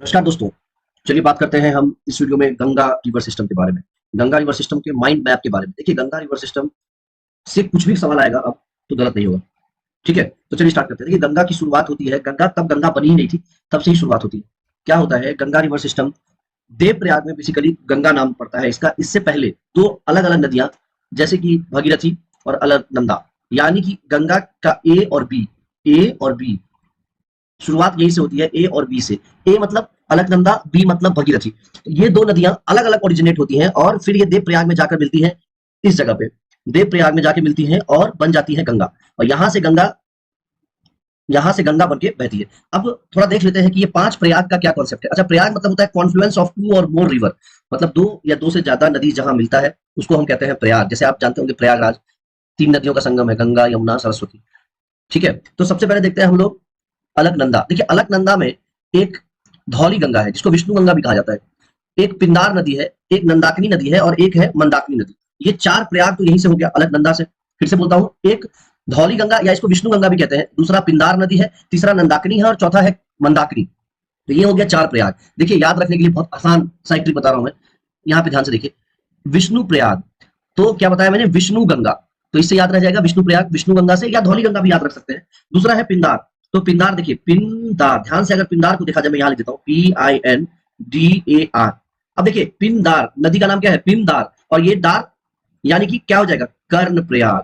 नमस्कार दोस्तों। चलिए बात करते हैं हम इस वीडियो में गंगा रिवर सिस्टम के बारे में। गंगा रिवर सिस्टम के माइंड मैप के बारे में। देखिए गंगा रिवर सिस्टम से कुछ भी सवाल आएगा अब तो गलत नहीं होगा। ठीक है, तो चलिए स्टार्ट करते हैं। देखिए गंगा की शुरुआत होती है, गंगा तब गंगा बनी ही नहीं थी, तब से ही शुरुआत होती है। क्या होता है, गंगा रिवर सिस्टम देवप्रयाग में बेसिकली गंगा नाम पड़ता है इसका। इससे पहले दो अलग अलग नदियां जैसे कि भगीरथी और अलकनंदा, यानी कि गंगा का ए और बी शुरुआत यहीं से होती है, ए और बी से। ए मतलब अलकनंदा, बी मतलब भगीरथी। ये दो नदियां अलग अलग ओरिजिनेट होती हैं और फिर ये देवप्रयाग में जाकर मिलती हैं। इस जगह पे देवप्रयाग में जाके मिलती हैं और बन जाती है गंगा। और यहाँ से गंगा बन के बहती है। अब थोड़ा देख लेते हैं कि ये पांच प्रयाग का क्या कॉन्सेप्ट है। अच्छा, प्रयाग मतलब होता है कॉन्फ्लुएंस ऑफ टू और मोर रिवर, मतलब दो या दो से ज्यादा नदी जहां मिलता है उसको हम कहते हैं प्रयाग। जैसे आप जानते होंगे प्रयागराज, तीन नदियों का संगम है, गंगा यमुना सरस्वती। ठीक है, तो सबसे पहले देखते हैं हम लोग अलकनंदा। देखिए अलकनंदा में एक धौली गंगा है जिसको विष्णु गंगा भी कहा जाता है, एक पिंदार नदी है, एक नंदाकिनी नदी है और एक है मंदाकिनी नदी। ये चार प्रयाग तो यहीं से हो गया अलकनंदा से। फिर से बोलता हूं, एक धौली गंगा या इसको विष्णु गंगा भी कहते हैं, दूसरा पिंदार नदी है, तीसरा नंदाकिनी है और चौथा है मंदाकिनी। तो ये हो गया चार प्रयाग। देखिए याद रखने के लिए बहुत आसान सा एक ट्रिक बता रहा हूं मैं, यहाँ पे ध्यान से देखिए। विष्णु प्रयाग, तो क्या बताया मैंने, विष्णु गंगा, तो इससे याद रह जाएगा विष्णु प्रयाग, विष्णु गंगा से, या धौली गंगा भी याद रख सकते हैं। दूसरा है पिंदार, तो पिंदार देखिए, पिंदार ध्यान से अगर पिंदार को देखा जाए, मैं यहां लिख देता हूं PINDAR। अब देखिए पिंदार नदी का नाम क्या है, पिंदार, और ये दार यानी कि क्या हो जाएगा, कर्ण प्रयाग,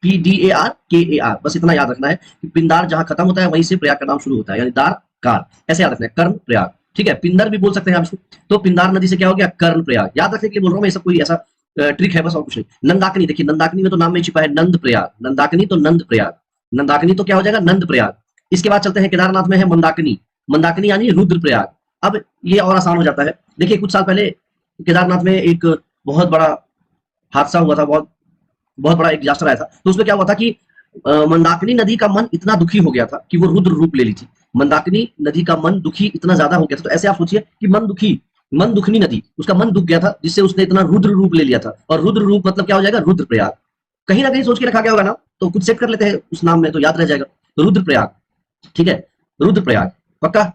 PDARKAR। बस इतना याद रखना है कि पिंदार जहां खत्म होता है वहीं से प्रयाग का नाम शुरू होता है, यानी दार कार, ऐसे याद रखना है, कर्ण प्रयाग। ठीक है, पिंदर भी बोल सकते हैं आप इसको। तो पिंदार नदी से क्या हो गया, कर्ण प्रयाग। याद रखने के लिए बोल रहा हूँ मैं, ये सब कोई ऐसा ट्रिक है बस, और कुछ नहीं। नंदाकिनी, देखिए नंदाकिनी में तो नाम में छिपा है नंद प्रयाग, नंदाकिनी तो नंद प्रयाग, नंदाकिनी तो क्या हो जाएगा, नंद प्रयाग। इसके बाद चलते हैं केदारनाथ में है मंदाकिनी, मंदाकिनी यानी रुद्र प्रयाग। अब ये और आसान हो जाता है। देखिए कुछ साल पहले केदारनाथ में एक बहुत बड़ा हादसा हुआ था, बहुत बहुत बड़ा एक डिजास्टर आया था। तो उसमें क्या हुआ था कि मंदाकिनी नदी का मन इतना दुखी हो गया था कि वो रुद्र रूप ले ली थी। मंदाकिनी नदी का मन दुखी इतना ज्यादा हो गया था, तो ऐसे आप सोचिए कि मन दुखनी नदी, उसका मन दुख गया था जिससे उसने इतना रुद्र रूप ले लिया था। और रुद्र रूप मतलब क्या हो जाएगा, रुद्र प्रयाग। कहीं ना कहीं सोच के रखा गया होगा ना, तो कुछ सेट कर लेते हैं उस नाम में तो याद रह जाएगा, रुद्र प्रयाग। ठीक है, रुद्रप्रयाग पक्का।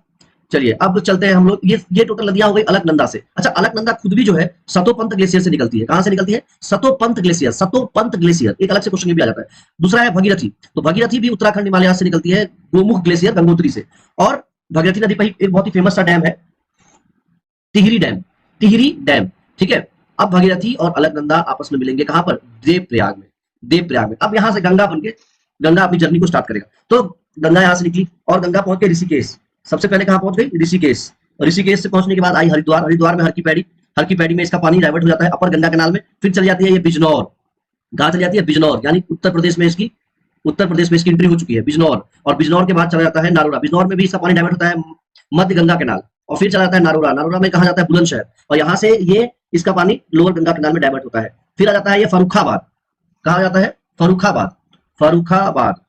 चलिए अब चलते हैं हम लोग, ये टोटल नदियां हो गई अलकनंदा से। अच्छा, अलकनंदा खुद भी जो है सतोपंत ग्लेशियर से निकलती है। कहां से निकलती है, सतोपंत ग्लेशियर, सतोपंत ग्लेशियर एक अलग से क्वेश्चन भी आ जाता है। दूसरा है भगीरथी, तो भगीरथी भी उत्तराखंड हिमालय से निकलती है, गोमुख ग्लेशियर गंगोत्री से। और भगीरथी नदी पर एक बहुत ही फेमस सा डैम है, टिहरी डैम, टिहरी डैम। ठीक है, अब भगीरथी और अलकनंदा आपस में मिलेंगे कहां पर, देवप्रयाग में, देवप्रयाग में। अब यहां से गंगा बन के, गंगा अपनी जर्नी को स्टार्ट करेगा। तो गंगा यहां से निकली और गंगा पहुंच गई ऋषिकेश। सबसे पहले कहां पहुंच गई, ऋषिकेश। और ऋषिकेश से पहुंचने के बाद आई हरिद्वार, हरिद्वार में हर की पैड़ी, हर की पैड़ी में इसका पानी डाइवर्ट हो जाता है अपर गंगा कैनाल में। फिर चली जाती है ये बिजनौर, कहां चली जाती है, बिजनौर, यानी उत्तर प्रदेश में इसकी एंट्री हो चुकी है, बिजनौर। और बिजनौर के बाद चला जाता है नारोरा, बिजनौर में भी इसका पानी डाइवर्ट होता है मध्य गंगा कैनाल। और फिर चला जाता है नारोरा, नारोरा में कहा जाता है बुलंदशहर, और यहाँ से ये इसका पानी लोअर गंगा कैनाल में डाइवर्ट होता है। फिर आ जाता है ये फर्रुखाबाद, कहा जाता है फर्रुखाबाद, फर्रुखाबाद,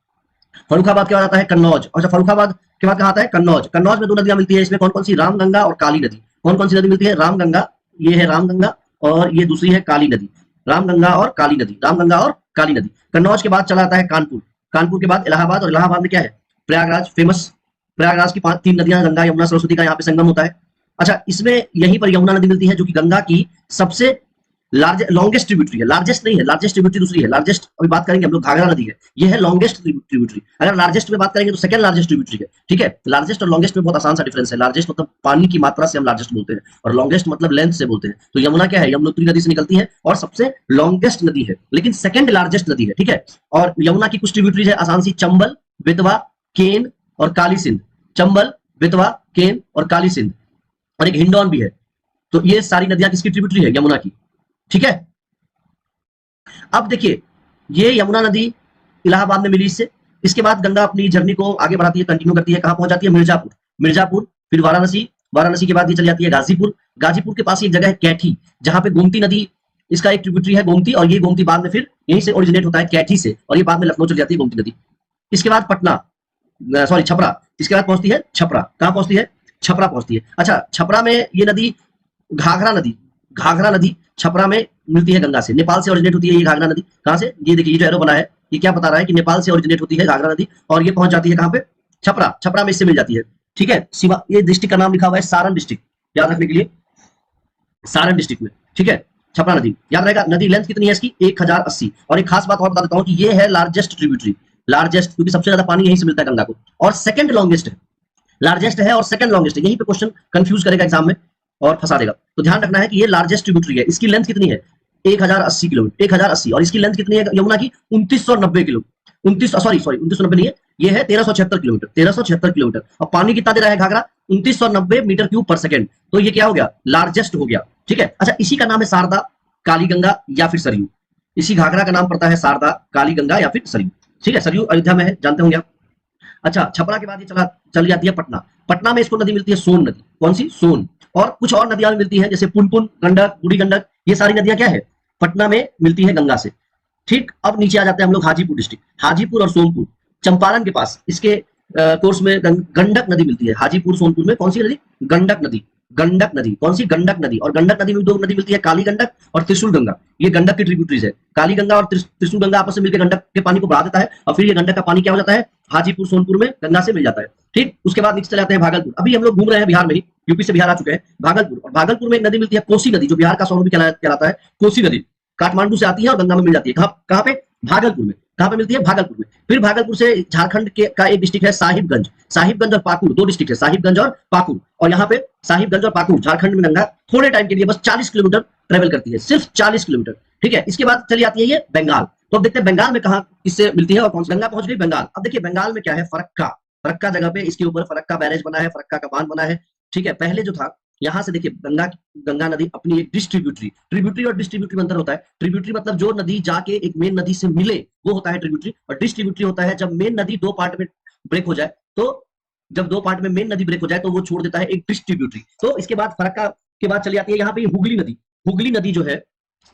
फर्रुखाबाद के बाद आता है कन्नौज। अच्छा, फर्रुखाबाद के बाद कहा आता है कन्नौज। कन्नौज में दो नदियां मिलती है, इसमें कौन कौन सी, रामगंगा और काली नदी। कौन कौन सी नदी मिलती है, रामगंगा, ये है रामगंगा, और ये दूसरी है काली नदी, रामगंगा और काली नदी, रामगंगा और काली नदी। कन्नौज के बाद चला आता है कानपुर, कानपुर के बाद इलाहाबाद, और इलाहाबाद में क्या है, प्रयागराज फेमस। प्रयागराज की तीन नदियां, गंगा यमुना सरस्वती का यहाँ पे संगम होता है। अच्छा, इसमें यहीं पर यमुना नदी मिलती है जो कि गंगा की सबसे लॉन्गेस्ट ट्रिब्यूटरी है, लार्जेस्ट नहीं है, लार्जेस्ट ट्रिब्यूटरी दूसरी है, लार्जेस्ट अभी बात करेंगे हम लोग, घाघरा नदी है, ये है लॉन्गेस्ट ट्रिब्यूटरी। अगर लार्जेस्ट में बात करेंगे तो सेकंड लार्जेस्ट ट्रिब्यूटरी है। ठीक है, लार्जेस्ट और लॉन्गेस्ट में बहुत आसान सा डिफरेंस है। लार्जेस्ट मतलब पानी की मात्रा से हम लार्जेस्ट बोलते हैं, और लॉन्गेस्ट मतलब लेंथ से बोलते हैं। तो यमुना क्या है, यमुनोत्री नदी से निकलती है और सबसे लॉन्गेस्ट नदी है, लेकिन सेकंड लार्जेस्ट नदी है। ठीक है, और यमुना की कुछ ट्रिब्यूटरीज है आसान सी, चंबल, बेतवा, केन और काली सिंध, चंबल, बेतवा, केन और काली सिंध, और एक हिंडौन भी है। तो ये सारी नदियां किसकी ट्रिब्यूटरी है, यमुना की। ठीक है, अब देखिए ये यमुना नदी इलाहाबाद में मिली इससे। इसके बाद गंगा अपनी जर्नी को आगे बढ़ाती है, कंटिन्यू करती है, कहां पहुंच जाती है, मिर्जापुर, मिर्जापुर, फिर वाराणसी, वाराणसी के बाद ये चली जाती है गाजीपुर, गाजीपुर के पास एक जगह है कैथी, जहां पे गोमती नदी, इसका एक ट्रिब्यूटरी है गोमती, और ये गोमती बाद में फिर यहीं से ओरिजिनेट होता है कैथी से, और ये बाद में लखनऊ चली जाती है गोमती नदी। इसके बाद पटना, सॉरी छपरा, इसके बाद पहुंचती है छपरा, कहां पहुंचती है, छपरा पहुंचती है। अच्छा, छपरा में ये नदी घाघरा नदी, घाघरा नदी छपरा में मिलती है गंगा से, नेपाल से ओरिजिनेट होती है ये घाघरा नदी। कहां से, ये देखिए ये जो एरो बना है ये क्या बता रहा है कि नेपाल से ओरिजिनेट होती है घाघरा नदी, और ये पहुंच जाती है कहां पे, छपरा, छपरा में इससे मिल जाती है। ठीक है, सिवा ये डिस्ट्रिक्ट का नाम लिखा हुआ है सारण डिस्ट्रिक्ट, याद रखने के लिए, सारण डिस्ट्रिक्ट में, ठीक है। छपरा नदी याद रहेगा। नदी लेंथ कितनी है इसकी 1080। और एक खास बात और बता देता हूं कि ये है लार्जेस्ट ट्रिब्यूटरी, लार्जेस्ट, क्योंकि सबसे ज्यादा पानी यहीं से मिलता है गंगा को, और सेकंड लॉन्गेस्ट है, लार्जेस्ट है और सेकंड लॉन्गेस्ट है। यहीं पे क्वेश्चन कंफ्यूज करेगा एग्जाम में और फंसा देगा। तो ध्यान रखना है कि ये लार्जेस्ट ट्रिब्यूटरी है। इसकी लेंथ कितनी है 1080 किलोमीटर, 1080। और इसकी लेंथ कितनी है यमुना की 2990 किलो, 29 सॉरी 2990 नहीं है, ये है 1376 किलोमीटर, 1376 किलोमीटर। और पानी कितना दे रहा है घाघरा 2990 मीटर क्यूब पर सेकंड। तो ये क्या हो गया, लार्जेस्ट हो गया, ठीक है। अच्छा, इसी का नाम है शारदा, काली गंगा या फिर सरयू। इसी घाघरा का नाम पड़ता है शारदा, काली गंगा या फिर सरयू, ठीक है। सरयू अयोध्या में है, जानते होंगे आप। अच्छा, छपरा के बाद ये चली जाती है पटना। पटना में इसको नदी मिलती है सोन नदी, कौन सी, सोन। और कुछ और नदियां मिलती हैं जैसे पुनपुन, गंडक, बूढ़ी गंडक, ये सारी नदियां क्या है, पटना में मिलती है गंगा से। ठीक, अब नीचे आ जाते हैं हम लोग हाजीपुर डिस्ट्रिक्ट, हाजीपुर और सोनपुर, चंपारण के पास इसके कोर्स में गंडक नदी मिलती है। हाजीपुर सोनपुर में कौन सी नदी, गंडक नदी, गंडक नदी, कौन सी, गंडक नदी। और गंडक नदी में दो नदी मिलती है, काली गंडक और त्रिशूल गंगा। ये गंडक की ट्रिब्यूटरीज है। काली गंगा और त्रिशूल गंगा आपस में मिलकर गंडक के पानी को बढ़ा देता है, और फिर ये गंडक का पानी क्या हो जाता है, हाजीपुर सोनपुर में गंगा से मिल जाता है। ठीक, उसके बाद नीचे चले जाते हैं भागलपुर। अभी हम लोग घूम रहे हैं बिहार में ही, यूपी से बिहार आ चुके हैं, भागलपुर। और भागलपुर में एक नदी मिलती है कोसी नदी, जो बिहार का सौरभ भी कहलाता है, कोसी नदी। काठमांडू से आती है और गंगा में मिल जाती है। कहाँ पे, भागलपुर में। कहाँ पे मिलती है, भागलपुर में। फिर भागलपुर से झारखंड के का एक डिस्ट्रिक्ट है साहिबगंज, साहिबगंज और पाकुड़, दो डिस्ट्रिक्ट है, साहिबगंज और पाकुड़। और यहाँ पे साहिबगंज और पाकुड़, झारखंड में गंगा थोड़े टाइम के लिए बस 40 किलोमीटर ट्रेवल करती है, सिर्फ 40 किलोमीटर, ठीक है। इसके बाद चली आती है ये बंगाल। तो अब देखते हैं बंगाल में कहाँ किससे मिलती है और कौन सी। गंगा पहुंच गई बंगाल। अब देखिए बंगाल में क्या है, फरक्का, फरक्का जगह पे इसके ऊपर फरक्का बैरेज बना है, फरक्का का बांध बना है, ठीक है। पहले जो था, यहाँ से देखिए गंगा नदी अपनी एक डिस्ट्रीब्यूटरी, ट्रिब्यूटरी और डिस्ट्रीब्यूटरी में अंतर होता है। ट्रिब्यूटरी मतलब जो नदी जाके एक मेन नदी से मिले वो होता है ट्रिब्यूटरी, और डिस्ट्रीब्यूटरी होता है जब मेन नदी दो पार्ट में ब्रेक हो जाए। तो जब दो पार्ट में मेन नदी ब्रेक हो जाए तो वो छोड़ देता है एक डिस्ट्रीब्यूटरी। तो इसके बाद फरक्का के बाद चली आती है यहाँ पे हुगली नदी। हुगली नदी जो है,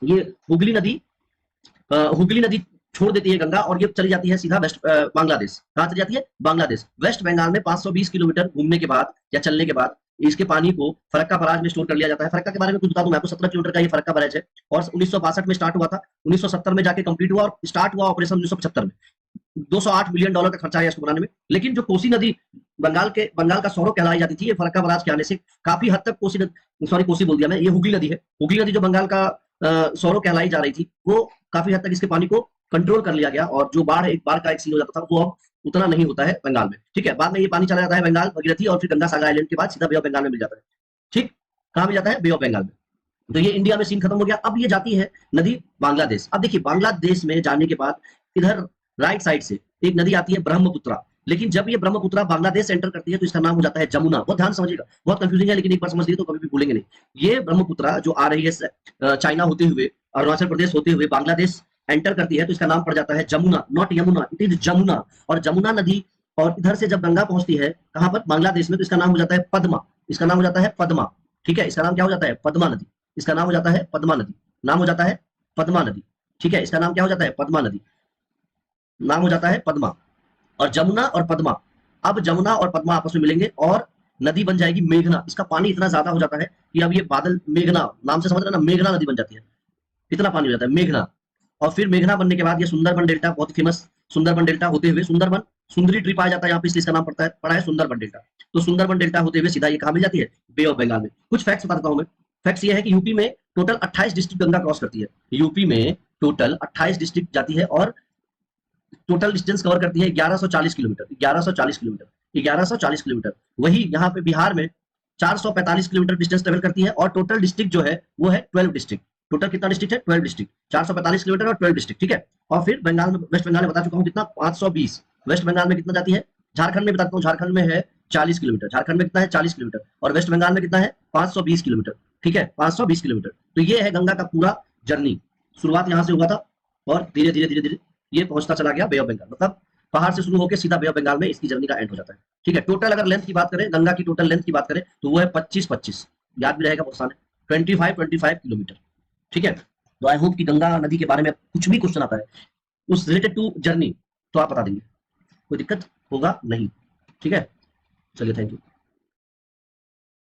ये हुगली नदी छोड़ देती है गंगा, और ये चली जाती है सीधा वेस्ट बांग्लादेश। कहाँ चली जाती है, बांग्लादेश। वेस्ट बंगाल में 520 किलोमीटर घूमने के बाद या चलने के बाद इसके पानी को फरक्का बराज में स्टोर कर लिया जाता है। फरक्का के बारे में कुछ बता दूं मैं आपको, 17 किलोमीटर का ये फरक्का बराज है, और 1962 में स्टार्ट हुआ था, 1970 में जाके कंप्लीट हुआ, और स्टार्ट हुआ ऑपरेशन 1975 में। $208 मिलियन का खर्चा है इसको बनाने में। लेकिन जो कोसी नदी बंगाल का सौरव कहलाई जाती थी, ये फरक्का बराज के आने से काफी हद तक कोसी बोल दिया मैं, ये हुगली नदी है। हुगली नदी जो बंगाल का सौरव कहलाई जा रही थी, वो काफी हद तक इसके पानी को कंट्रोल कर लिया गया, और जो एक बार का एक सीन हो जाता था वो अब उतना नहीं होता है बंगाल में, ठीक है। बाद में ये पानी चला जाता है बंगाल, भगीरथी, और फिर गंगा सागर आइलैंड के बाद सीधा बे ऑफ बंगाल में मिल जाता है। ठीक, कहाँ मिल जाता है, बे ऑफ बंगाल में। तो ये इंडिया में सीन खत्म हो गया। अब ये जाती है नदी बांग्लादेश। अब देखिए बांग्लादेश में जाने के बाद इधर राइट साइड से एक नदी आती है ब्रह्मपुत्रा। लेकिन जब ये ब्रह्मपुत्रा बांग्लादेश एंटर करती है तो इसका नाम हो जाता है जमुना। बहुत ध्यान समझिएगा, बहुत कंफ्यूजिंग है, लेकिन एक बार समझ लिए तो कभी भी भूलेंगे नहीं। ये ब्रह्मपुत्रा जो आ रही है चाइना होते हुए, अरुणाचल प्रदेश होते हुए बांग्लादेश एंटर करती है, तो इसका नाम पड़ जाता है Jamuna, not Yamuna, it is Jamuna. और जमुना नदी, और इधर से जब गंगा पहुंचती है कहां पर, बांग्लादेश में, तो इसका नाम हो जाता है पद्मा। इसका नाम हो जाता है पद्मा, ठीक है। इसका नाम क्या हो जाता है, पद्मा नदी। इसका नाम हो जाता है पद्मा नदी, नाम हो जाता है पद्मा नदी, ठीक है। इसका नाम क्या हो जाता है, पद्मा नदी, नाम हो जाता है पद्मा। और जमुना और पद्मा, अब जमुना और पद्मा आपस में मिलेंगे और नदी बन जाएगी मेघना। इसका पानी इतना ज्यादा हो जाता है कि अब ये बादल, मेघना नाम से समझ रहे ना, मेघना नदी बन जाती है, इतना पानी हो जाता है मेघना। और फिर मेघना बनने के बाद ये सुंदरबन डेल्टा, बहुत फेमस सुंदरबन डेल्टा होते हुए, सुंदरबन सुंदरी ट्रिप आ जाता है यहाँ पे, इसलिए इसका नाम पड़ा है सुंदरबन डेल्टा। तो सुंदरबन डेल्टा होते हुए सीधा ये कहाँ मिल जाती है, बे ऑफ बंगाल में। कुछ फैक्ट्स बताता हूँ मैं। फैक्ट्स ये है कि यूपी में टोटल 28 डिस्ट्रिक्ट गंगा क्रॉस करती है। यूपी में टोटल 28 डिस्ट्रिक्ट जाती है, और टोटल डिस्टेंस कवर करती है 1140 किलोमीटर, 1140 किलोमीटर, 1140 किलोमीटर। वही यहाँ पे बिहार में 445 किलोमीटर डिस्टेंस ट्रेवल करती है, और टोटल डिस्ट्रिक्ट जो है वो है 12 डिस्ट्रिक्ट। टोटल कितना डिस्ट्रिक्ट है, 12 डिस्ट्रिक्ट, 445 किलोमीटर और 12 डिस्ट्रिक्ट, ठीक है। और फिर बंगाल में, वेस्ट बंगाल में बता चुका हूँ कितना, 520। वेस्ट बंगाल में कितना जाती है, झारखंड में बताता हूँ, झारखंड में है 40 किलोमीटर, झारखंड में कितना है 40 किलोमीटर, और वेस्ट बंगाल में कितना है 520 किलोमीटर, ठीक है, 520 किलोमीटर। तो ये है गंगा का पूरा जर्नी। शुरुआत यहाँ से हुआ था, और धीरे धीरे धीरे धीरे ये पहुंचता चला गया बे ऑफ बंगाल, मतलब पहाड़ से शुरू होकर सीधा बे ऑफ बंगाल में इसकी जर्नी का एंड हो जाता है, ठीक है। टोटल अगर लेंथ की बात करें, गंगा की टोटल लेंथ की बात करें, तो वो है 25-25, याद भी रहेगा बहुत आसान है, 25-25 किलोमीटर, ठीक है। तो आई होप कि गंगा नदी के बारे में कुछ भी क्वेश्चन आता है उस रिलेटेड टू जर्नी तो आप बता देंगे, कोई दिक्कत होगा नहीं, ठीक है। चलिए, थैंक यू।